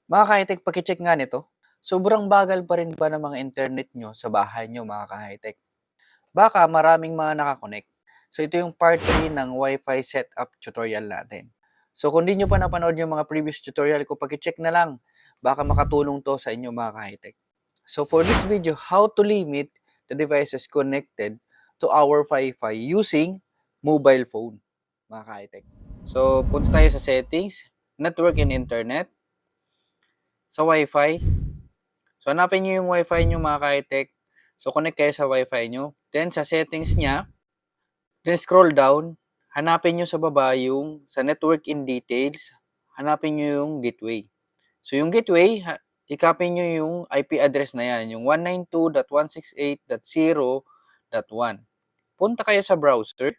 Mga ka-high-tech, paki-check nga nito. Sobrang bagal pa rin ba ng mga internet nyo sa bahay nyo, mga ka-high-tech? Baka maraming mga nakakonect. So ito yung part 3 ng Wi-Fi setup tutorial natin. So kung di nyo pa napanood yung mga previous tutorial ko, paki-check na lang. Baka makatulong to sa inyo, mga ka-high-tech. So for this video, how to limit the devices connected to our Wi-Fi using mobile phone, mga ka-high-tech. So punta tayo sa settings, network and internet, sa Wi-Fi. So hanapin nyo yung Wi-Fi nyo, mga ka-high-tech. So connect kayo sa Wi-Fi nyo. Then sa settings niya, then scroll down, hanapin nyo sa baba yung sa network in details, hanapin nyo yung gateway. So yung gateway, i-copy nyo yung IP address na yan, yung 192.168.0.1. Punta kayo sa browser,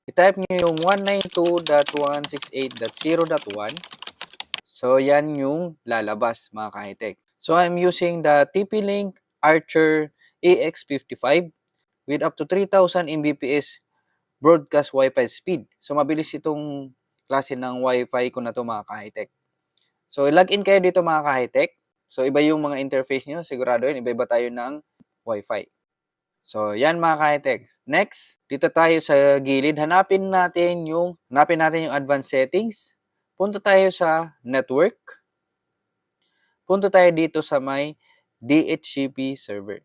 i-type nyo yung 192.168.0.1. So yan yung lalabas, mga ka-high-tech. So I'm using the TP-Link Archer AX55 with up to 3,000 Mbps broadcast Wi-Fi speed. So mabilis itong klase ng Wi-Fi ko na to, mga ka-high-tech. So login kayo dito, mga ka-high-tech. So iba yung mga interface nyo, sigurado yun, iba-iba tayo ng Wi-Fi. So yan, mga ka-high-tech. Next, dito tayo sa gilid, hanapin natin yung advanced settings. Punta tayo sa network. Punta tayo dito sa may DHCP server.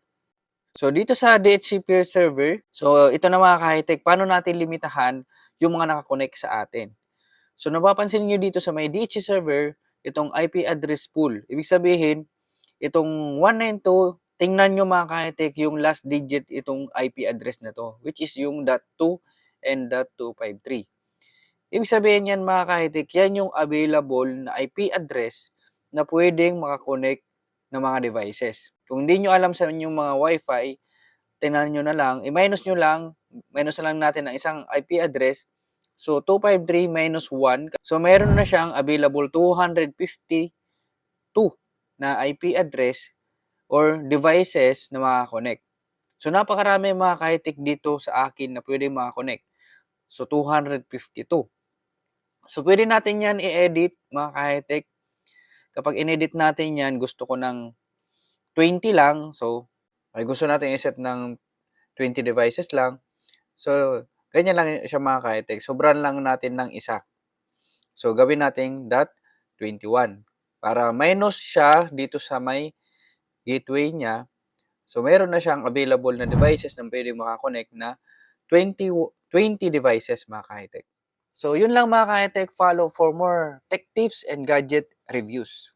So dito sa DHCP server, so ito na, mga ka-high-tech, paano natin limitahan yung mga nakakonect sa atin. So napapansin niyo dito sa may DHCP server, itong IP address pool. Ibig sabihin, itong 192, tingnan nyo, mga ka-high-tech, yung last digit itong IP address na to, which is yung .2 and .253. Ibig sabihin yan, mga ka-high-tech, yan yung available na IP address na pwedeng makakonect ng mga devices. Kung hindi nyo alam sa inyong mga Wi-Fi, tingnan nyo na lang, i-minus nyo lang, minus na lang natin ng isang IP address. So, 253 minus 1. So, meron na siyang available 252 na IP address or devices na makakonect. So, napakarami, mga ka-high-tech, dito sa akin na pwedeng makakonect. So, 252. So, pwede natin yan i-edit, mga ka-high-tech. Kapag in-edit natin yan, gusto ko ng 20 lang. So, ay gusto natin i-set ng 20 devices lang. So, ganyan lang siya, mga ka-high-tech. Sobrahan lang natin ng isa. So, gawin natin .21. Para minus siya dito sa may gateway niya. So, meron na siyang available na devices na pwede makakonect na 20 devices, mga ka-high-tech. So, yun lang, mga ka-high-tech. Follow for more tech tips and gadget reviews.